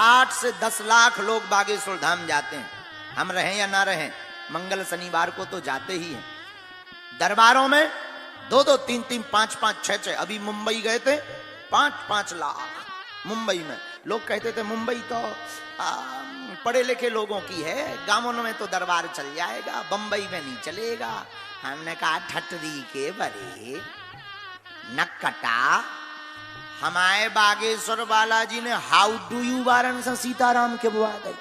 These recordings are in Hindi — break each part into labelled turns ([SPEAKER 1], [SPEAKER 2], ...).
[SPEAKER 1] 8 से 10 लाख लोग बागेश्वर धाम जाते हैं, हम रहें या ना रहें, मंगल शनिवार को तो जाते ही हैं। दरबारों में 2-2, 3-3, 5-5, 6-6, अभी मुंबई गए थे 5-5 लाख मुंबई में। लोग कहते थे मुंबई तो पढ़े लिखे लोगों की है, गांवों में तो दरबार चल जाएगा, बंबई में नहीं चलेगा। हमने कहा ठटरी के बरे नक्कटा, हमारे बागेश्वर बालाजी ने how do you Varanasi Sitaram के बुआ गई।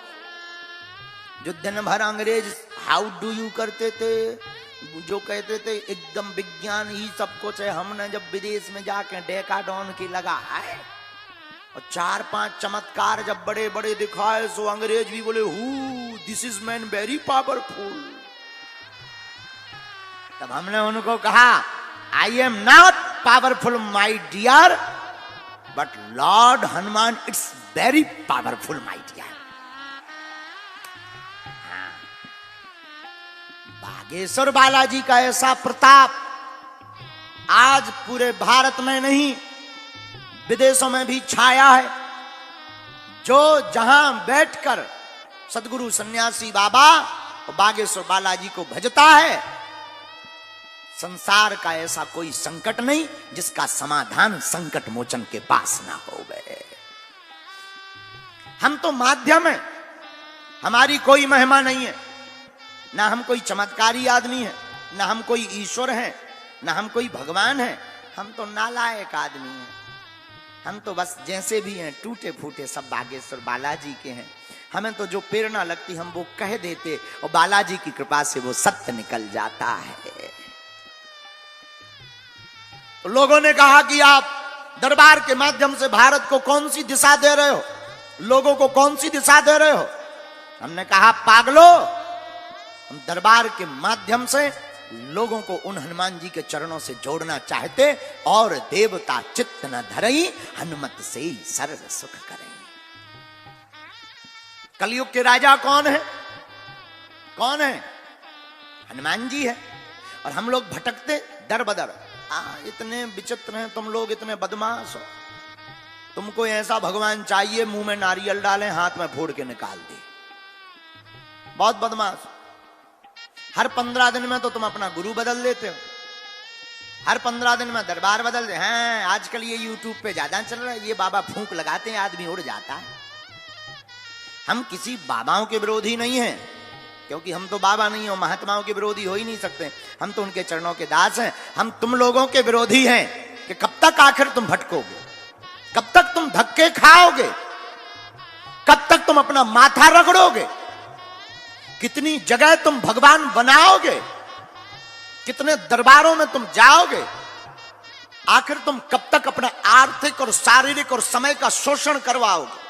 [SPEAKER 1] जो दिन भर अंग्रेज हाउ डू यू करते थे, जो कहते थे एकदम विज्ञान ही सब कुछ है, हमने जब विदेश में जाके डेकाडॉन की लगा है और 4-5 चमत्कार जब बड़े बड़े दिखाए, सो अंग्रेज भी बोले who this is man very powerful. तब हमने उनको कहा I am not powerful my dear, but lord Hanuman it's very powerful my dear. Bageshwar Balaji का ऐसा प्रताप आज पूरे भारत में नहीं, विदेशों में भी छाया है। जो जहां बैठकर सदगुरु सन्यासी बाबा और बागेश्वर बालाजी को भजता है, संसार का ऐसा कोई संकट नहीं जिसका समाधान संकट मोचन के पास ना हो गए। हम तो माध्यम है, हमारी कोई महिमा नहीं है, ना हम कोई चमत्कारी आदमी है, ना हम कोई ईश्वर है, ना हम कोई भगवान है। हम तो नालायक आदमी हैं। हम तो बस जैसे भी हैं टूटे फूटे सब बागेश्वर बालाजी के हैं। हमें तो जो प्रेरणा लगती हम वो कह देते और बालाजी की कृपा से वो सत्य निकल जाता है। तो लोगों ने कहा कि आप दरबार के माध्यम से भारत को कौन सी दिशा दे रहे हो, लोगों को कौन सी दिशा दे रहे हो। हमने कहा पागलो, हम दरबार के माध्यम से लोगों को उन हनुमान जी के चरणों से जोड़ना चाहते, और देवता चित्त न धरई हनुमत से ही सर्व सुख करें। कलयुग के राजा कौन है? कौन है? हनुमान जी है। और हम लोग भटकते दर बदर। इतने विचित्र हैं तुम लोग, इतने बदमाश हो। तुमको ऐसा भगवान चाहिए मुंह में नारियल डालें, हाथ में फोड़ के निकाल दे। बहुत बदमाश। हर 15 दिन में तो तुम अपना गुरु बदल देते हो, हर 15 दिन में दरबार बदल दे हैं। आजकल ये यूट्यूब पे ज्यादा चल रहा है, ये बाबा फूंक लगाते हैं, आदमी उड़ जाता है। हम किसी बाबाओं के विरोधी नहीं हैं, क्योंकि हम तो बाबा नहीं हो, महात्माओं के विरोधी हो ही नहीं सकते। हम तो उनके चरणों के दास हैं। हम तुम लोगों के विरोधी हैं कि कब तक आखिर तुम भटकोगे, कब तक तुम धक्के खाओगे, कब तक तुम अपना माथा रगड़ोगे, कितनी जगह तुम भगवान बनाओगे, कितने दरबारों में तुम जाओगे। आखिर तुम कब तक अपना आर्थिक और शारीरिक और समय का शोषण करवाओगे।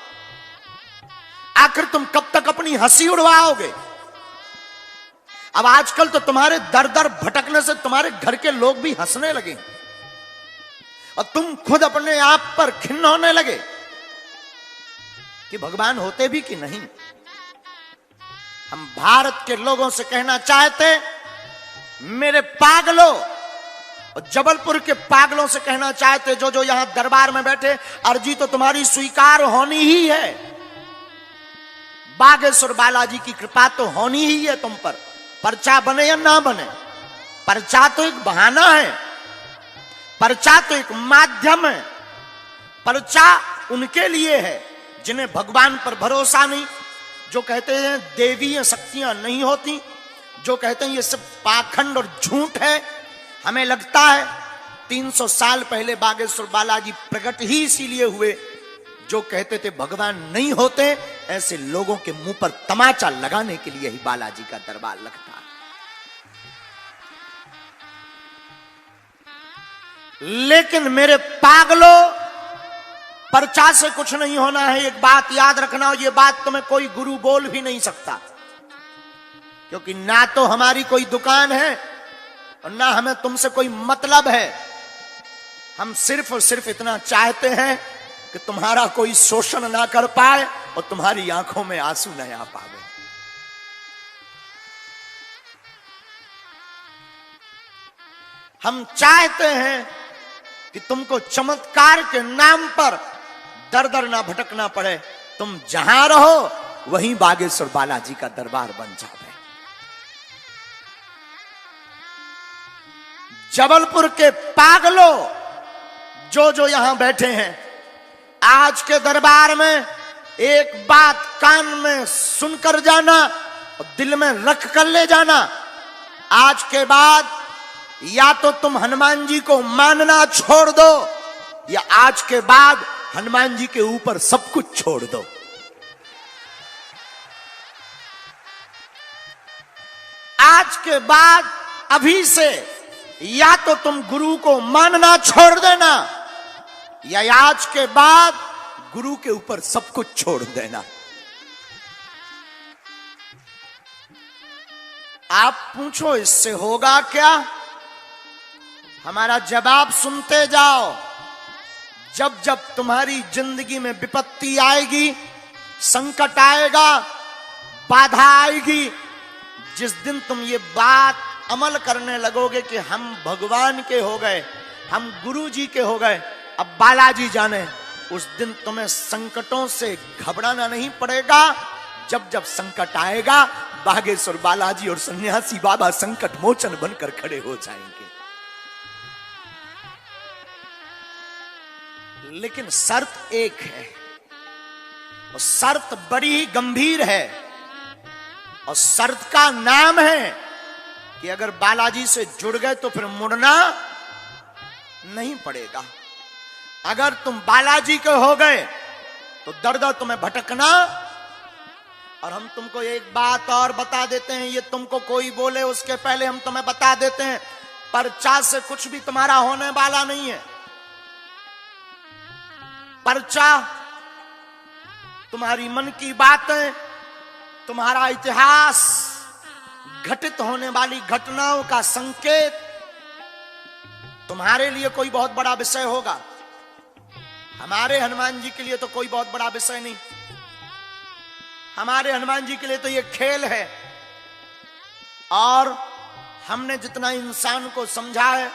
[SPEAKER 1] आखिर तुम कब तक अपनी हंसी उड़वाओगे। अब आजकल तो तुम्हारे दर दर भटकने से तुम्हारे घर के लोग भी हंसने लगे और तुम खुद अपने आप पर खिन्न होने लगे कि भगवान होते भी कि नहीं। हम भारत के लोगों से कहना चाहते, मेरे पागलों, और जबलपुर के पागलों से कहना चाहते जो जो यहां दरबार में बैठे, अर्जी तो तुम्हारी स्वीकार होनी ही है। बागेश्वर बालाजी की कृपा तो होनी ही है तुम पर, पर्चा बने या ना बने। पर्चा तो एक बहाना है, पर्चा तो एक माध्यम है। पर्चा उनके लिए है जिन्हें भगवान पर भरोसा नहीं, जो कहते हैं देवीय शक्तियां नहीं होती, जो कहते हैं ये सब पाखंड और झूठ है। हमें लगता है 300 साल पहले बागेश्वर बालाजी प्रकट ही इसीलिए हुए, जो कहते थे भगवान नहीं होते, ऐसे लोगों के मुंह पर तमाचा लगाने के लिए ही बालाजी का दरबार लगता है। लेकिन मेरे पागलों, पर्चा से कुछ नहीं होना है। एक बात याद रखना, ये बात तुम्हें कोई गुरु बोल भी नहीं सकता, क्योंकि ना तो हमारी कोई दुकान है और ना हमें तुमसे कोई मतलब है। हम सिर्फ और सिर्फ इतना चाहते हैं कि तुम्हारा कोई शोषण ना कर पाए और तुम्हारी आंखों में आंसू न आ पावे। हम चाहते हैं कि तुमको चमत्कार के नाम पर दर दर ना भटकना पड़े, तुम जहां रहो वहीं बागेश्वर बालाजी का दरबार बन जावे। जबलपुर के पागलों जो यहां बैठे हैं, आज के दरबार में एक बात कान में सुनकर जाना और दिल में रख कर ले जाना, आज के बाद या तो तुम हनुमान जी को मानना छोड़ दो या आज के बाद हनुमान जी के ऊपर सब कुछ छोड़ दो। आज के बाद अभी से या तो तुम गुरु को मानना छोड़ देना या आज के बाद गुरु के ऊपर सब कुछ छोड़ देना। आप पूछो इससे होगा क्या? हमारा जवाब सुनते जाओ। जब जब तुम्हारी जिंदगी में विपत्ति आएगी, संकट आएगा, बाधा आएगी, जिस दिन तुम ये बात अमल करने लगोगे कि हम भगवान के हो गए, हम गुरु जी के हो गए, अब बालाजी जाने, उस दिन तुम्हें संकटों से घबराना नहीं पड़ेगा। जब जब संकट आएगा, बागेश्वर बालाजी और सन्यासी बाबा संकट मोचन बनकर खड़े हो जाएंगे। लेकिन शर्त एक है, और शर्त बड़ी ही गंभीर है, और शर्त का नाम है कि अगर बालाजी से जुड़ गए तो फिर मुड़ना नहीं पड़ेगा। अगर तुम बालाजी के हो गए तो दर दर तुम्हें भटकना। और हम तुमको एक बात और बता देते हैं, ये तुमको कोई बोले उसके पहले हम तुम्हें बता देते हैं, पर्चा से कुछ भी तुम्हारा होने वाला नहीं है। पर्चा तुम्हारी मन की बातें, तुम्हारा इतिहास, घटित होने वाली घटनाओं का संकेत तुम्हारे लिए कोई बहुत बड़ा विषय होगा। हमारे हनुमान जी के लिए तो कोई बहुत बड़ा विषय नहीं। हमारे हनुमान जी के लिए तो ये खेल है। और हमने जितना इंसान को समझा है,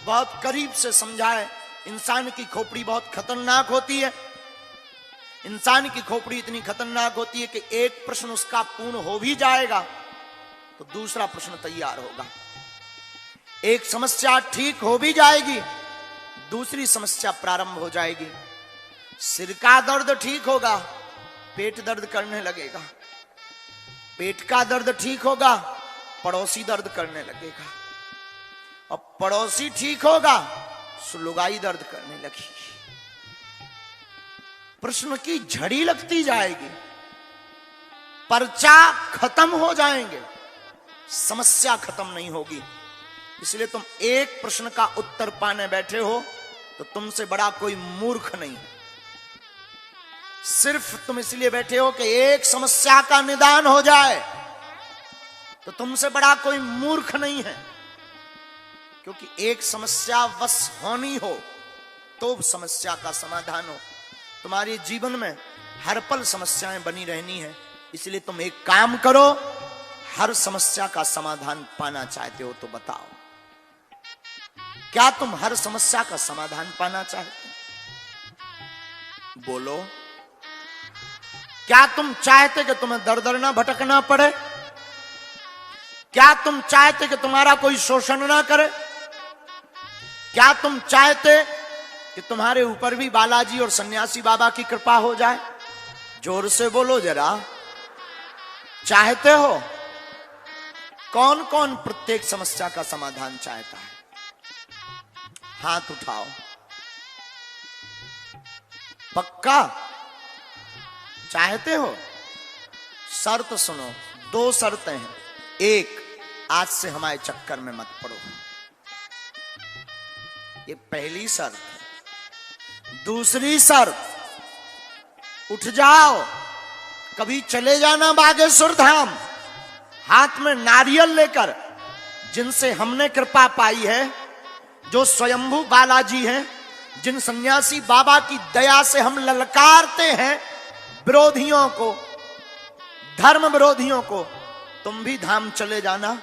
[SPEAKER 1] बहुत करीब से समझा है, इंसान की खोपड़ी बहुत खतरनाक होती है। इंसान की खोपड़ी इतनी खतरनाक होती है कि एक प्रश्न उसका पूर्ण हो भी जाएगा तो दूसरा प्रश्न तैयार होगा। एक समस्या ठीक हो भी जाएगी, दूसरी समस्या प्रारंभ हो जाएगी। सिर का दर्द ठीक होगा, पेट दर्द करने लगेगा। पेट का दर्द ठीक होगा, पड़ोसी दर्द करने लगेगा। और पड़ोसी ठीक होगा, सुलुगाई दर्द करने लगेगी। प्रश्न की झड़ी लगती जाएगी, पर्चा खत्म हो जाएंगे, समस्या खत्म नहीं होगी। इसलिए तुम एक प्रश्न का उत्तर पाने बैठे हो तो तुमसे बड़ा कोई मूर्ख नहीं है। सिर्फ तुम इसलिए बैठे हो कि एक समस्या का निदान हो जाए, तो तुमसे बड़ा कोई मूर्ख नहीं है। क्योंकि एक समस्या बस होनी हो तो समस्या का समाधान हो। तुम्हारे जीवन में हर पल समस्याएं बनी रहनी है। इसलिए तुम एक काम करो, हर समस्या का समाधान पाना चाहते हो तो बताओ, क्या तुम हर समस्या का समाधान पाना चाहते हो? बोलो। क्या तुम चाहते कि तुम्हें दर दर ना भटकना पड़े? क्या तुम चाहते कि तुम्हारा कोई शोषण ना करे? क्या तुम चाहते कि तुम्हारे ऊपर भी बालाजी और सन्यासी बाबा की कृपा हो जाए? जोर से बोलो जरा, चाहते हो? कौन कौन प्रत्येक समस्या का समाधान चाहता है? हाथ उठाओ। पक्का चाहते हो? शर्त सुनो, 2 शर्तें हैं। एक, आज से हमारे चक्कर में मत पड़ो, ये पहली शर्त है। दूसरी शर्त, उठ जाओ, कभी चले जाना बागेश्वर धाम, हाथ में नारियल लेकर, जिनसे हमने कृपा पाई है, जो स्वयंभू बालाजी हैं, जिन सन्यासी बाबा की दया से हम ललकारते हैं विरोधियों को, धर्म विरोधियों को। तुम भी धाम चले जाना,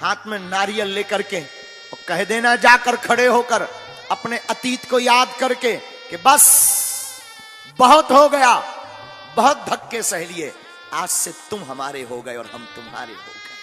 [SPEAKER 1] हाथ में नारियल लेकर के, और कह देना जाकर खड़े होकर अपने अतीत को याद करके कि बस बहुत हो गया, बहुत धक्के सह लिए, आज से तुम हमारे हो गए और हम तुम्हारे हो गए।